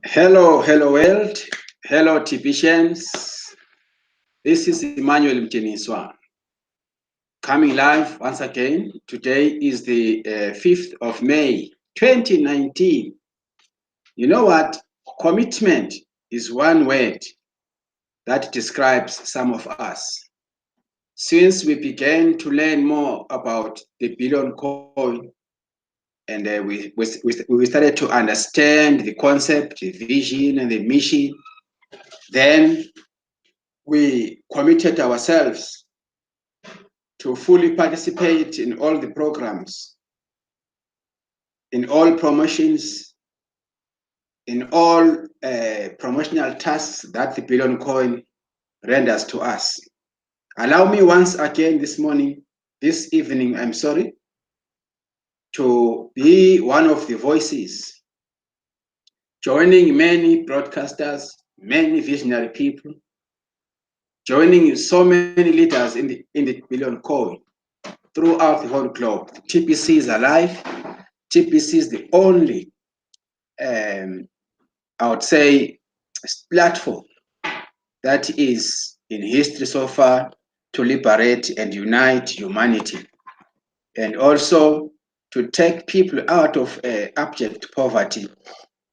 Hello world. Hello TBCans. This is emmanuelmdiniswa coming live once again. Today is the 5th of May 2019. You know what? Commitment is one word that describes some of us. Since we began to learn more about the billion coin, and we started to understand the concept, the vision, and the mission, then we committed ourselves to fully participate in all the programs, in all promotions, in all promotional tasks that the billion coin renders to us. Allow me once again this evening, I'm sorry, to be one of the voices, joining many broadcasters, many visionary people, joining so many leaders in the billion coin throughout the whole globe. TBC is alive. TBC is the only, I would say, platform that is in history so far to liberate and unite humanity, and also to take people out of abject poverty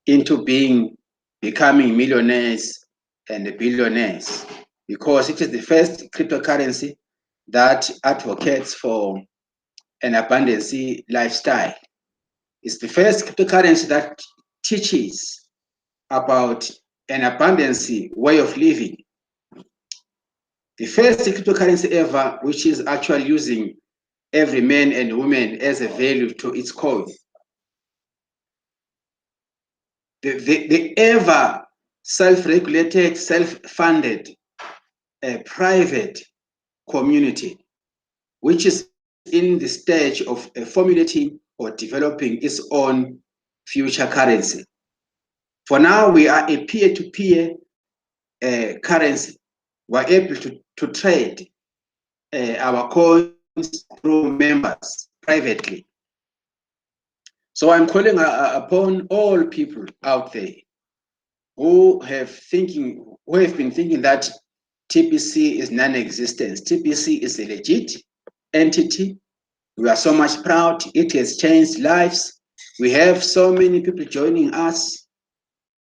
into becoming millionaires and billionaires, because it is the first cryptocurrency that advocates for an abundance lifestyle. It's the first cryptocurrency that teaches about an abundance way of living. The first cryptocurrency ever which is actually using every man and woman as a value to its coin. The ever self-regulated, self-funded private community, which is in the stage of formulating or developing its own future currency. For now, we are a peer-to-peer currency. We're able to trade our coins through members privately. So I'm calling upon all people out there who have been thinking that TBC is non-existent. TBC is a legit entity. We are so much proud. It has changed lives. We have so many people joining us,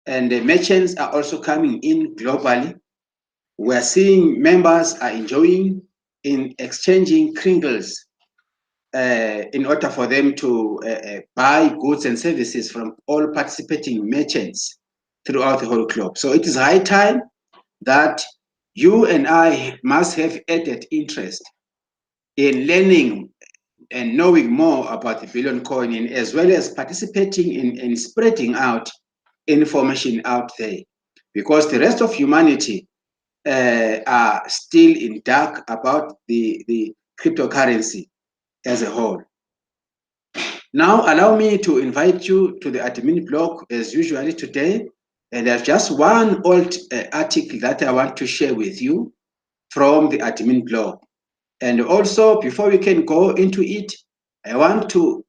and the merchants are also coming in globally. We are seeing members are enjoying in exchanging kringles in order for them to buy goods and services from all participating merchants throughout the whole globe. So it is high time that you and I must have added interest in learning and knowing more about the billion coin, as well as participating in spreading out information out there, because the rest of humanity are still in dark about the cryptocurrency as a whole. Now, allow me to invite you to the admin blog as usually today. And there's just one old article that I want to share with you from the admin blog. And also, before we can go into it, I want to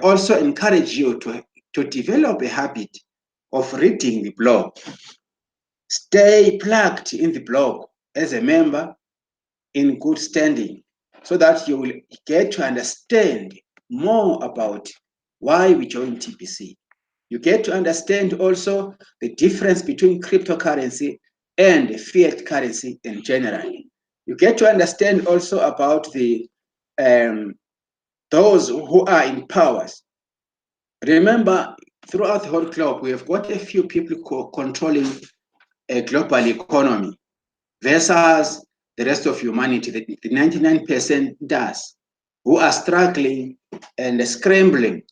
also encourage you to develop a habit of reading the blog. Stay plugged in the blog as a member in good standing, so that you will get to understand more about why we joined TBC. You get to understand also the difference between cryptocurrency and fiat currency in general. You get to understand also about the those who are in powers. Remember, throughout the whole globe, we have got a few people controlling a global economy versus the rest of humanity, the 99% does, who are struggling and scrambling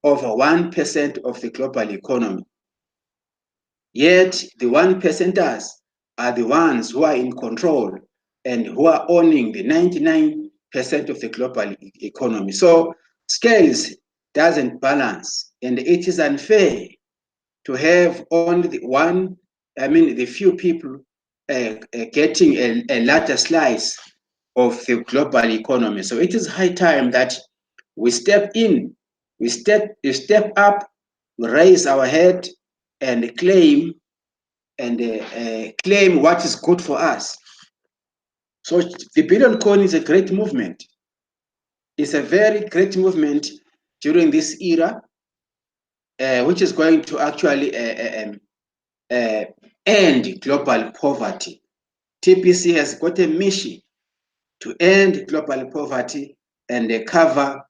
over 1% of the global economy. Yet the 1%ers are the ones who are in control and who are owning the 99% of the global economy. So scales doesn't balance, and it is unfair to have only the few people getting a larger slice of the global economy. So it is high time that we step in, we step up, we raise our head, and claim what is good for us. So the Billion Coin is a great movement. It's a very great movement during this era, which is going to actually end global poverty. TBC has got a mission to end global poverty and cover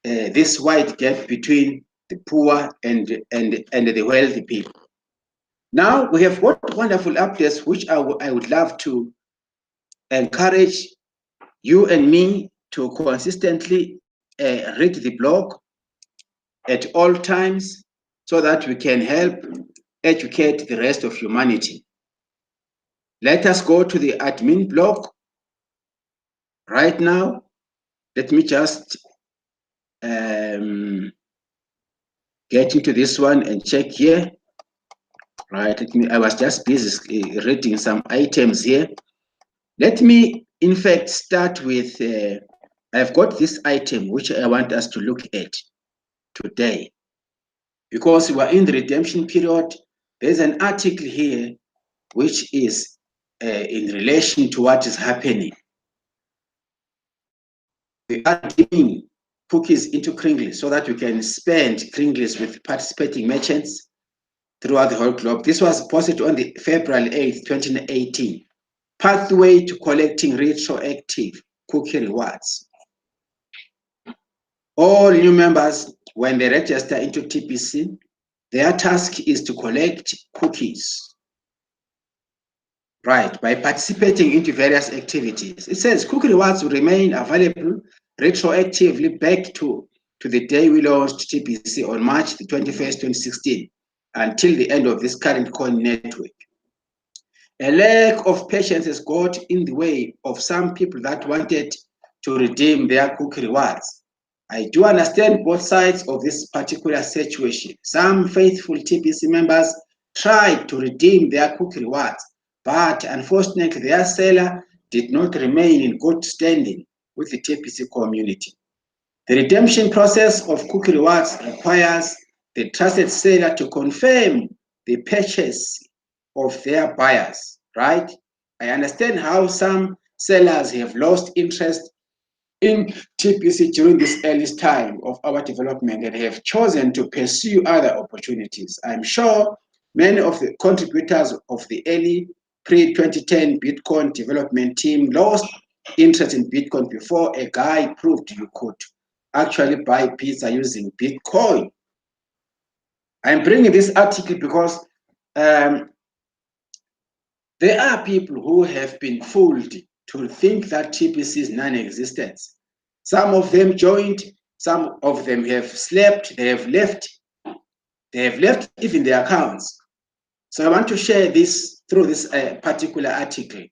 this wide gap between the poor and the wealthy people. Now we have got wonderful updates, which I would love to encourage you and me to consistently read the blog at all times, so that we can help educate the rest of humanity. Let us go to the admin blog right now. Let me just get into this one and check here. Right, I was just busy reading some items here. Let me, in fact, start with, I've got this item which I want us to look at today. Because we are in the redemption period, there's an article here which is in relation to what is happening. We are giving cookies into Kringles so that we can spend Kringles with participating merchants throughout the whole globe. This was posted on the February 8th, 2018. Pathway to collecting retroactive cookie rewards. All new members, when they register into TBC, their task is to collect cookies, right, by participating into various activities. It says cookie rewards will remain available retroactively back to the day we launched TBC on March the 21st, 2016, until the end of this current coin network. A lack of patience has got in the way of some people that wanted to redeem their cookie rewards. I do understand both sides of this particular situation. Some faithful TBC members tried to redeem their cookie rewards, but unfortunately their seller did not remain in good standing with the TBC community. The redemption process of cookie rewards requires the trusted seller to confirm the purchase of their buyers, right? I understand how some sellers have lost interest in TBC during this earliest time of our development and have chosen to pursue other opportunities. I'm sure many of the contributors of the early pre-2010 Bitcoin development team lost interest in Bitcoin before a guy proved you could actually buy pizza using Bitcoin. I'm bringing this article because there are people who have been fooled to think that TBC is non-existent. Some of them joined, some of them have slept, they have left even their accounts. So I want to share this through this particular article.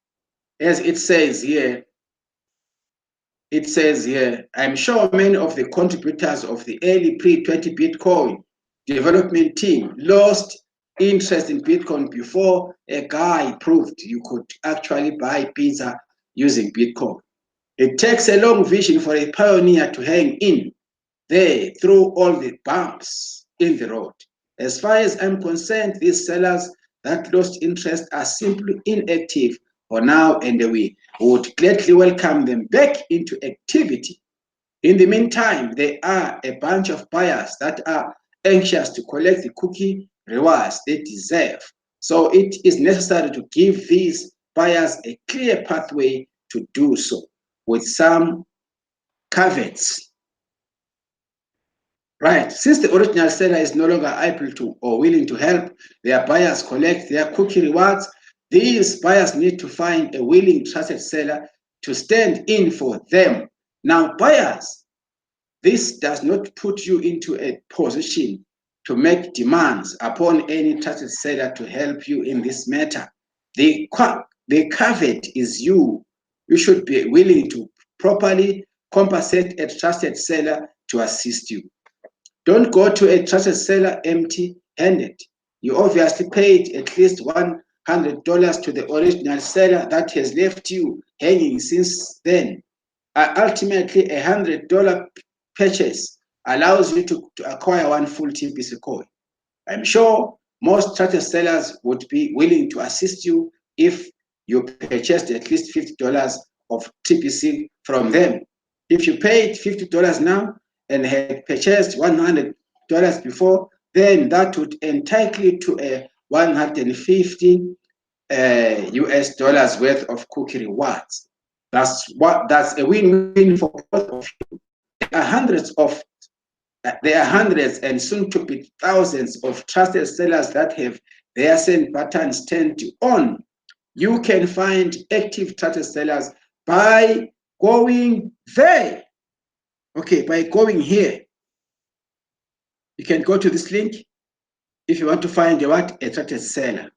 As it says here, I'm sure many of the contributors of the early pre-20 Bitcoin development team lost interest in Bitcoin before a guy proved you could actually buy pizza using Bitcoin. It takes a long vision for a pioneer to hang in there through all the bumps in the road. As far as I'm concerned, these sellers that lost interest are simply inactive for now, and we would gladly welcome them back into activity. In the meantime, there are a bunch of buyers that are anxious to collect the cookie rewards they deserve. So it is necessary to give these buyers a clear pathway to do so, with some caveats. Right, since the original seller is no longer able to or willing to help their buyers collect their cookie rewards, these buyers need to find a willing, trusted seller to stand in for them. Now, buyers, this does not put you into a position to make demands upon any trusted seller to help you in this matter. The caveat is you should be willing to properly compensate a trusted seller to assist you. Don't go to a trusted seller empty-handed. You obviously paid at least $100 to the original seller that has left you hanging since then. Ultimately, a $100 purchase allows you to acquire one full TBC coin. I'm sure most charter sellers would be willing to assist you if you purchased at least $50 of TBC from them. If you paid $50 now and had purchased $100 before, then that would entitle you to a 150 US dollars worth of cookie rewards. That's a win-win for both of you. There are hundreds and soon to be thousands of trusted sellers that have their send buttons turned on. You can find active trusted sellers by going there. Okay, by going here. You can go to this link if you want to find a trusted seller.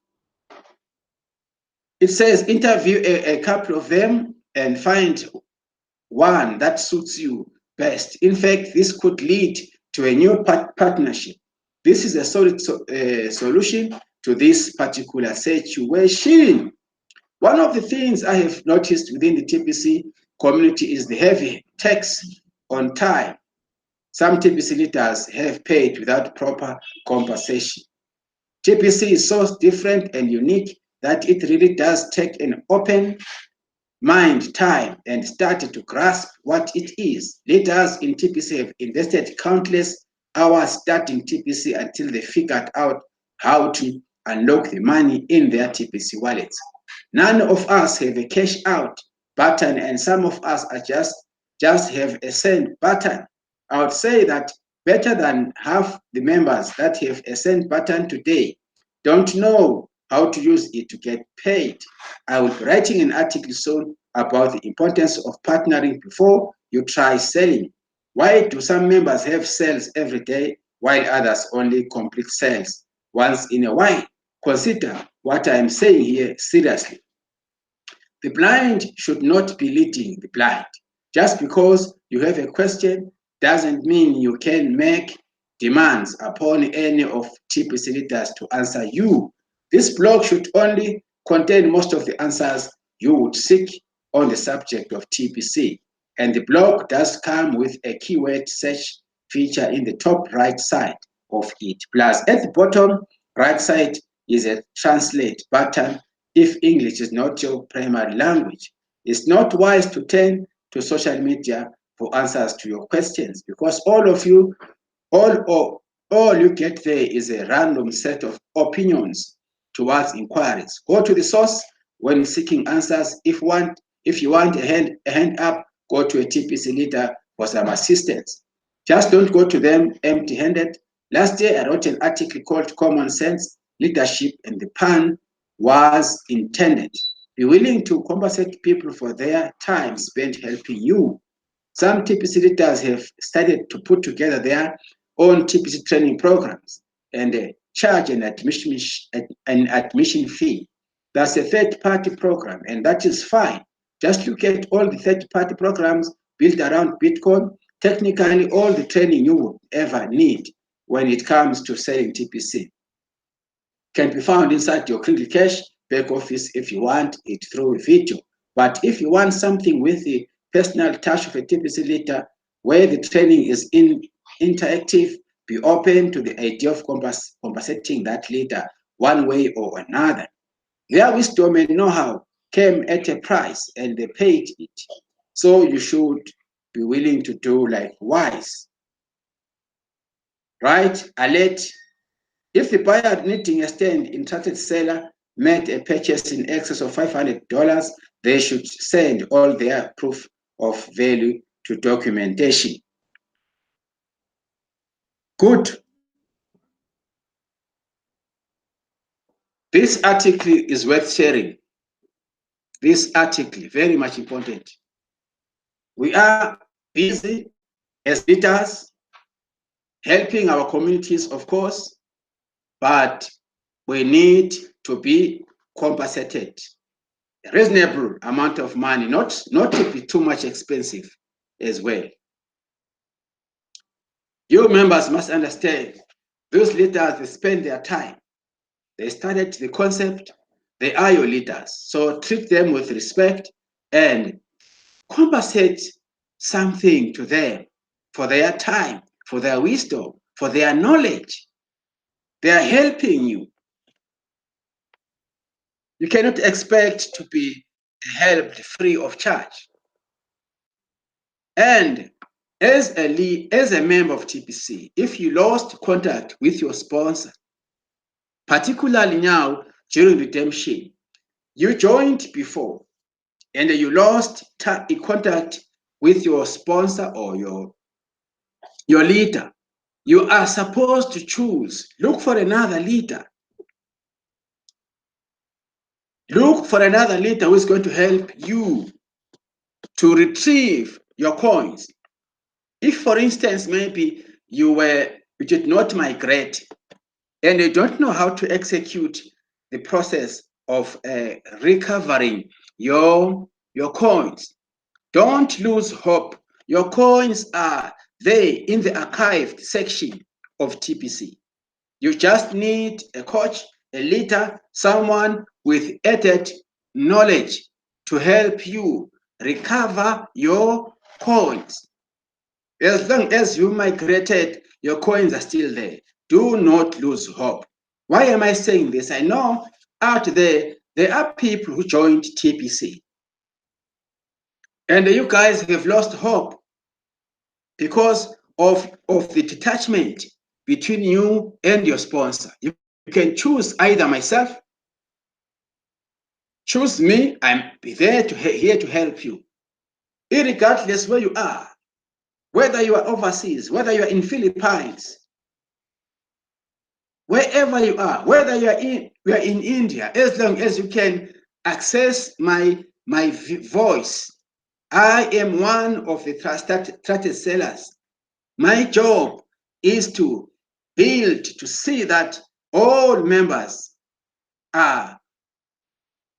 It says interview a couple of them and find one that suits you best. In fact, this could lead to a new partnership. This is a solid solution to this particular situation. One of the things I have noticed within the TBC community is the heavy tax on time. Some TBC leaders have paid without proper compensation. TBC is so different and unique that it really does take an open mind time and start to grasp what it is. Leaders in TBC have invested countless hours studying TBC until they figured out how to unlock the money in their TBC wallets. None of us have a cash out button, and some of us are just have a send button. I would say that better than half the members that have a send button today don't know how to use it to get paid. I will be writing an article soon about the importance of partnering before you try selling. Why do some members have sales every day while others only complete sales once in a while? Consider what I am saying here seriously. The blind should not be leading the blind. Just because you have a question doesn't mean you can make demands upon any of TBC leaders to answer you. This blog should only contain most of the answers you would seek on the subject of TBC. And the blog does come with a keyword search feature in the top right side of it. Plus, at the bottom right side is a translate button if English is not your primary language. It's not wise to turn to social media for answers to your questions, because all you get there is a random set of opinions towards inquiries. Go to the source when seeking answers. If you want a hand up, go to a TBC leader for some assistance. Just don't go to them empty-handed. Last year, I wrote an article called Common Sense Leadership, and the pun was intended. Be willing to compensate people for their time spent helping you. Some TBC leaders have started to put together their own TBC training programs and charge an admission fee. That's a third-party program, and that is fine. Just look at all the third-party programs built around Bitcoin. Technically, all the training you would ever need when it comes to selling TBC can be found inside your Crinkle Cash back office if you want it through a video. But if you want something with the personal touch of a TBC leader, where the training is interactive, be open to the idea of compensating that leader one way or another. Their wisdom and know-how came at a price, and they paid it. So you should be willing to do likewise. Right? Alert. If the buyer needing a stand in trusted seller made a purchase in excess of $500, they should send all their proof of value to documentation. Good. This article is worth sharing. This article, very much important. We are busy as leaders, helping our communities, of course, but we need to be compensated. A reasonable amount of money, not to be too much expensive as well. You members must understand, those leaders, they spend their time. They started the concept, they are your leaders. So treat them with respect and compensate something to them for their time, for their wisdom, for their knowledge. They are helping you. You cannot expect to be helped free of charge. And as a member of TBC, if you lost contact with your sponsor, particularly now during redemption, you joined before and you lost contact with your sponsor or your leader, you are supposed to choose, look for another leader. Look for another leader who is going to help you to retrieve your coins. If, for instance, maybe you did not migrate and you don't know how to execute the process of recovering your coins, don't lose hope. Your coins are there in the archived section of TBC. You just need a coach, a leader, someone with added knowledge to help you recover your coins. As long as you migrated, your coins are still there. Do not lose hope. Why am I saying this? I know out there are people who joined TBC. And you guys have lost hope because of the detachment between you and your sponsor. You can choose either myself, choose me, I'm there here to help you. Irregardless where you are, whether you are overseas, whether you are in Philippines, wherever you are, whether you are in India, as long as you can access my voice. I am one of the trusted sellers. My job is to build, to see that all members are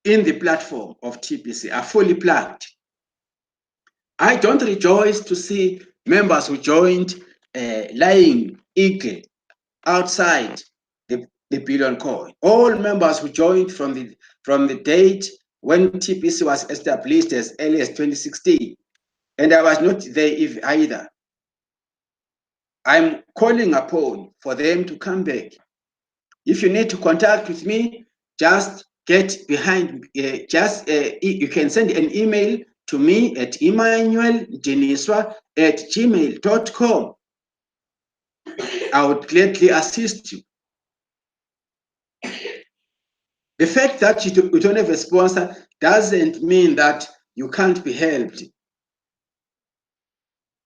in the platform of TBC, are fully plugged. I don't rejoice to see members who joined lying eagle outside the billion coin. All members who joined from the date when TBC was established as early as 2016, and I was not there either. I'm calling upon for them to come back. If you need to contact with me, just get behind, you can send an email to me at emmanuelmdiniswa@gmail.com. I would gladly assist you. The fact that you don't have a sponsor doesn't mean that you can't be helped.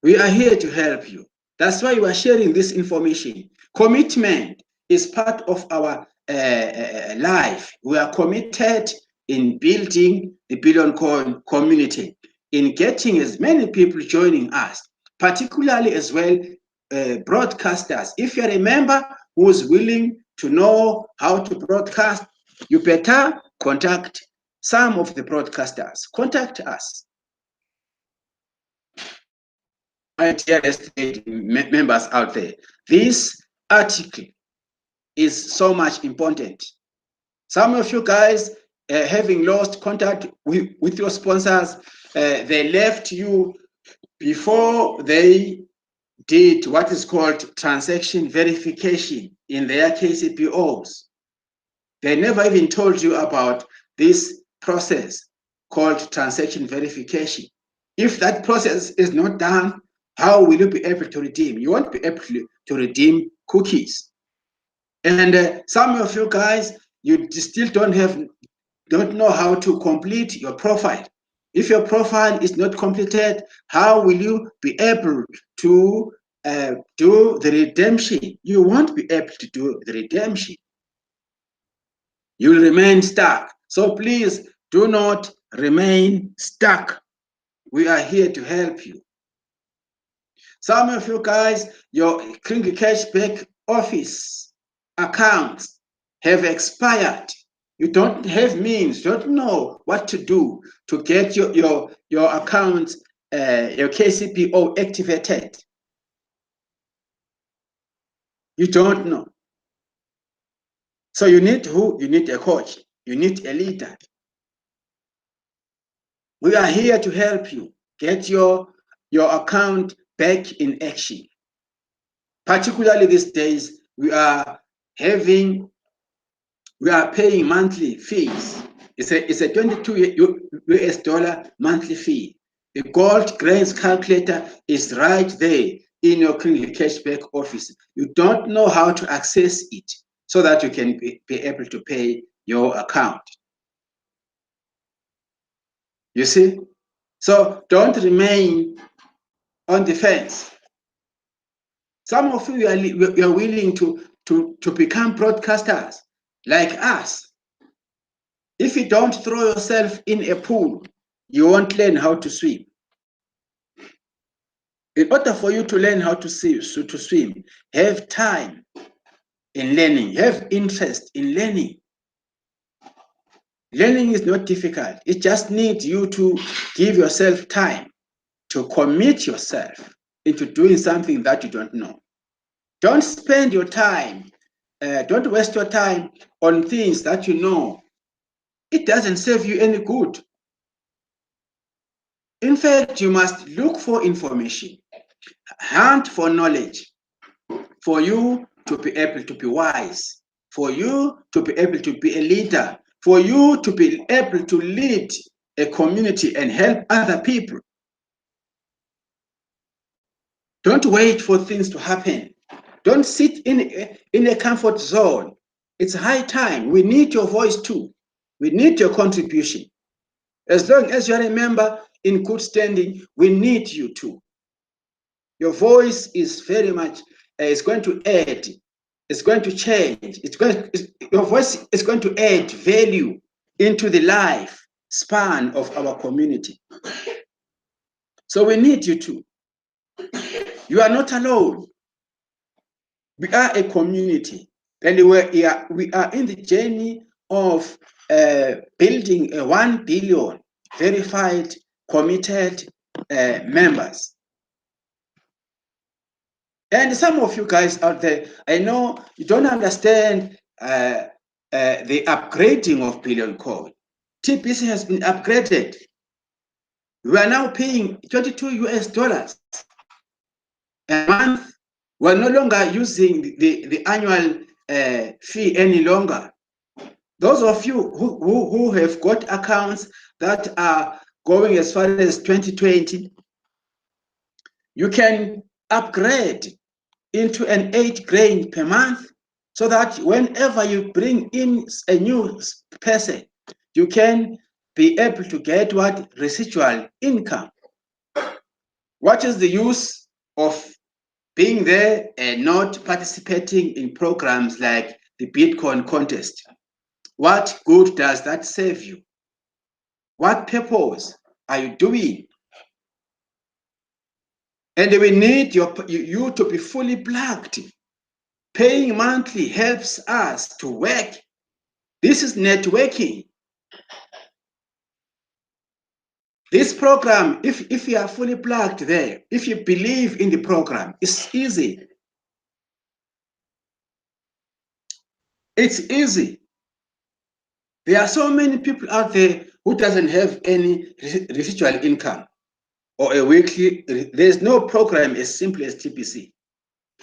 We are here to help you. That's why we are sharing this information. Commitment is part of our life. We are committed in building the Billion Coin community, in getting as many people joining us, particularly as well broadcasters. If you're a member who's willing to know how to broadcast, you better contact some of the broadcasters. Contact us. My dearest members out there, this article is so much important. Some of you guys having lost contact with your sponsors, they left you before they did what is called transaction verification in their KCPOs. They never even told you about this process called transaction verification. If that process is not done, how will you be able to redeem? You won't be able to redeem cookies. And some of you guys, you still don't know how to complete your profile. If your profile is not completed, how will you be able to do the redemption? You won't be able to do the redemption. You will remain stuck. So please do not remain stuck. We are here to help you. Some of you guys, your Kringle Cashback office accounts have expired. You don't have means, don't know what to do to get your account, your KCPO activated. You don't know. So you need who? You need a coach. You need a leader. We are here to help you get your account back in action. Particularly these days, we are we are paying monthly fees. It's a 22 US dollar monthly fee. The gold grains calculator is right there in your Kingly Cashback office. You don't know how to access it so that you can be able to pay your account. You see? So don't remain on the fence. Some of you are willing to become broadcasters like us. If you don't throw yourself in a pool, you won't learn how to swim. In order for you to learn how to swim, have time in learning, have interest in learning. Learning is not difficult. It just needs you to give yourself time to commit yourself into doing something that you don't know. Don't spend your time, don't waste your time on things that you know. It doesn't serve you any good. In fact, you must look for information, hunt for knowledge, for you to be able to be wise, for you to be able to be a leader, for you to be able to lead a community and help other people. Don't wait for things to happen. Don't sit in a comfort zone. It's high time. We need your voice too. We need your contribution. As long as you're a member in good standing, we need you too. Your voice is very much, it's going to add, it's going to change. Your voice is going to add value into the life span of our community. So we need you too. You are not alone. We are a community, and we are in the journey of building a 1 billion verified, committed members. And some of you guys out there, I know you don't understand the upgrading of Billion Code. TBC has been upgraded. We are now paying 22 US dollars a month. We're no longer using the annual fee any longer. Those of you who have got accounts that are going as far as 2020, you can upgrade into an 8 grain per month so that whenever you bring in a new person, you can be able to get what? Residual income. What is the use of being there and not participating in programs like the Bitcoin contest? What good does that serve you? What purpose are you doing? And we need you to be fully plugged. Paying monthly helps us to work. This is networking. This program, if you are fully plugged there, if you believe in the program, it's easy. It's easy. There are so many people out there who doesn't have any residual income or a weekly. There's no program as simple as TBC.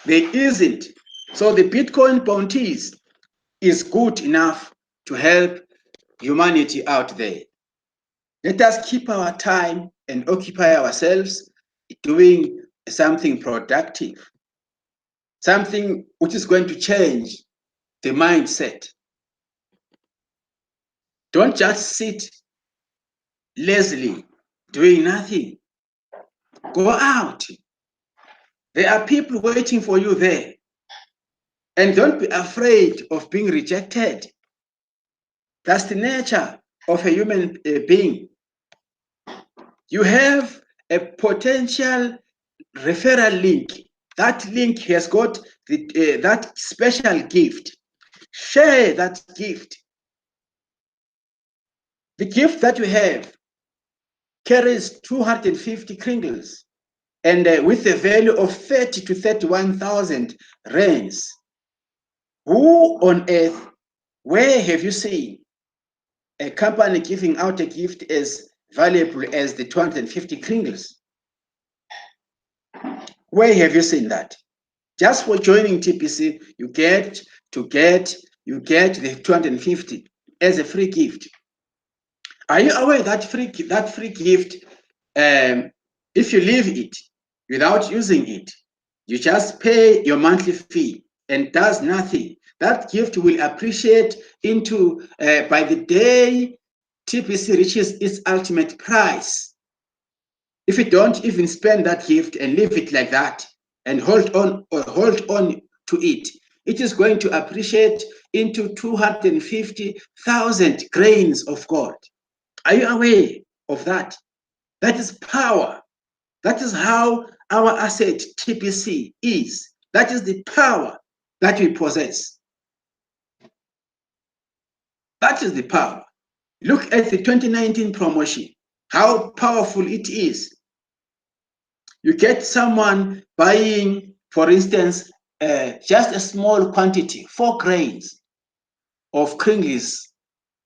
There isn't. So the Bitcoin bounties is good enough to help humanity out there. Let us keep our time and occupy ourselves doing something productive, something which is going to change the mindset. Don't just sit lazily doing nothing. Go out. There are people waiting for you there. And don't be afraid of being rejected. That's the nature of a human being. You have a potential referral link. That link has got that special gift. Share that gift. The gift that you have carries 250 kringles and with a value of 30 to 31,000 rands. Who on earth, where have you seen a company giving out a gift as valuable as the 250 kringles? Where have you seen that? Just for joining TBC, you get the 250 as a free gift. Are you aware that free gift, if you leave it without using it, you just pay your monthly fee and does nothing. That gift will appreciate into by the day TBC reaches its ultimate price. If you don't even spend that gift and leave it like that and hold on to it, it is going to appreciate into 250,000 grains of gold. Are you aware of that? That is power. That is how our asset TBC is. That is the power that we possess. That is the power. Look at the 2019 promotion, how powerful it is. You get someone buying, for instance, just a small quantity, 4 grains of kringles,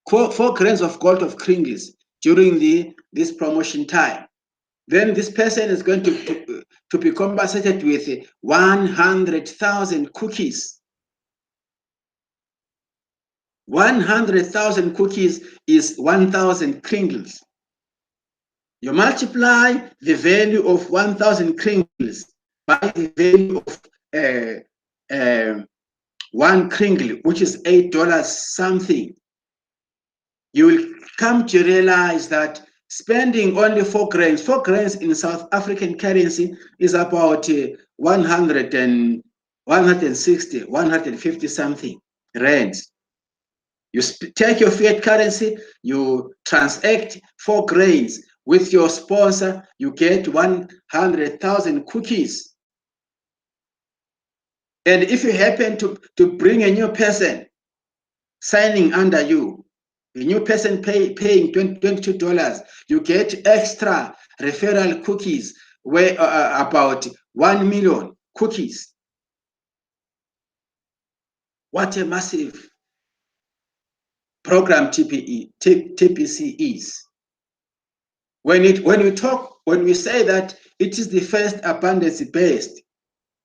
4 grains of gold of kringles during this promotion time. Then this person is going to be compensated with 100,000 cookies. 100,000 cookies is 1,000 kringles. You multiply the value of 1,000 kringles by the value of 1 kringle, which is $8 something. You will come to realize that spending only 4 grains in South African currency is about 160, 150 something rands. You take your fiat currency, you transact 4 grains with your sponsor, you get 100,000 cookies. And if you happen to bring a new person signing under you, a new person paying $22, you get extra referral cookies, where about 1 million cookies. What a massive program TBC is. When we say that it is the first abundance-based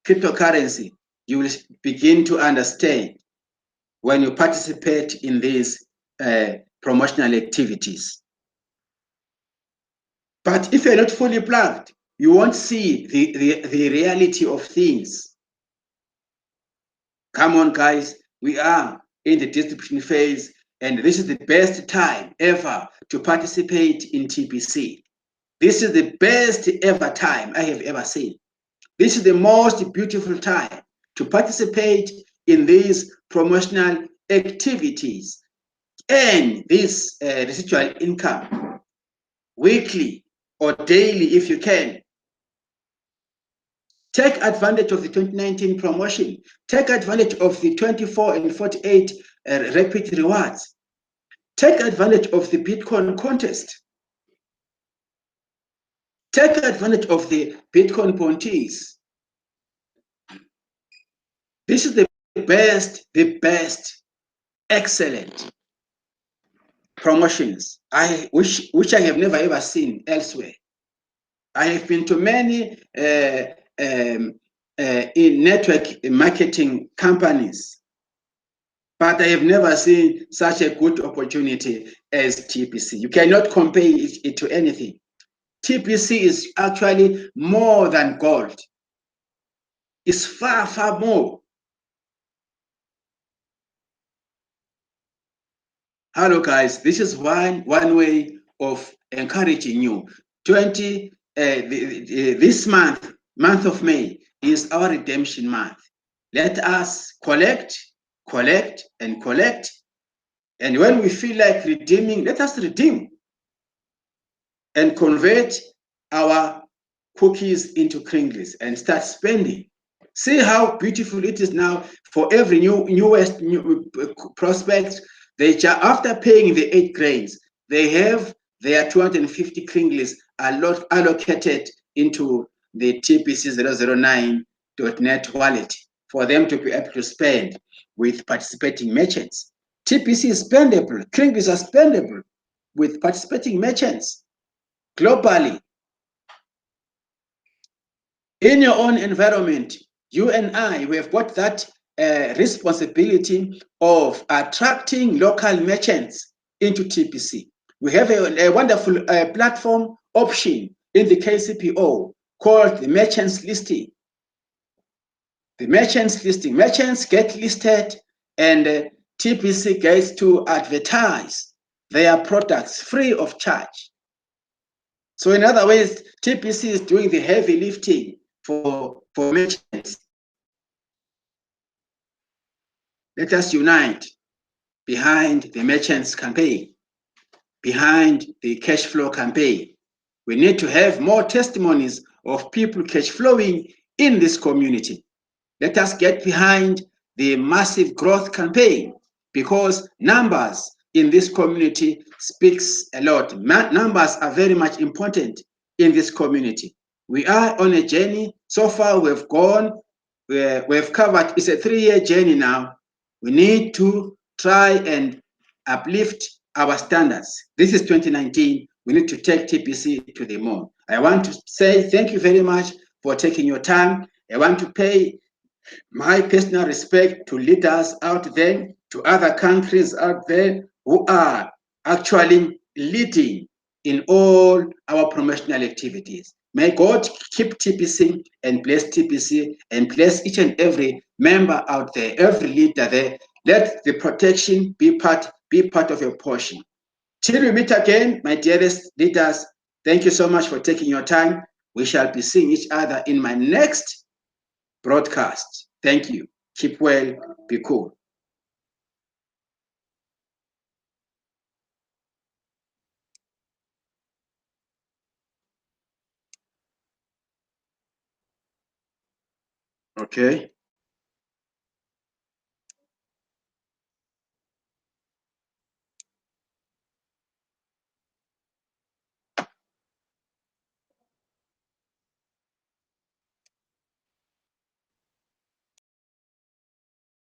cryptocurrency, you will begin to understand when you participate in these promotional activities. But if you're not fully plugged, you won't see the reality of things. Come on, guys, we are in the distribution phase, and this is the best time ever to participate in TBC. This is the best ever time I have ever seen. This is the most beautiful time to participate in these promotional activities and this residual income weekly or daily if you can. Take advantage of the 2019 promotion. Take advantage of the 24 and 48 rapid rewards. Take advantage of the Bitcoin contest. Take advantage of the Bitcoin bounties. This is the best, excellent promotions which I have never ever seen elsewhere. I have been to many in network marketing companies, but I have never seen such a good opportunity as TBC. You cannot compare it to anything. TBC is actually more than gold. It's far, far more. Hello, guys. This is one way of encouraging you. This month of May, is our redemption month. Let us collect, and collect. And when we feel like redeeming, let us redeem and convert our cookies into kringles and start spending. See how beautiful it is now for every newest prospect. After paying the 8 grains, they have their 250 kringles allocated into the TBC009.net wallet for them to be able to spend with participating merchants. TBC is spendable. Kringles are spendable with participating merchants globally. In your own environment, You and I, we have got that responsibility of attracting local merchants into TBC. We have a wonderful platform option in the KCPO called the merchants listing. The merchants listing, merchants get listed, and TBC gets to advertise their products free of charge. So in other words, TBC is doing the heavy lifting for merchants. Let us unite behind the merchants campaign, behind the cash flow campaign. We need to have more testimonies of people cash flowing in this community. Let us get behind the massive growth campaign, because numbers in this community speaks a lot. Numbers are very much important in this community. We are on a journey. So far we've covered, it's a 3-year journey now. We need to try and uplift our standards. This is 2019. We need to take TBC to the moon. I want to say thank you very much for taking your time. I want to pay my personal respect to leaders out there, to other countries out there who are actually leading in all our promotional activities. May God keep TBC and bless TBC and bless each and every member out there, every leader there. Let the protection be part of your portion. Till we meet again, my dearest leaders, thank you so much for taking your time. We shall be seeing each other in my next broadcast. Thank you. Keep well. Be cool. Okay.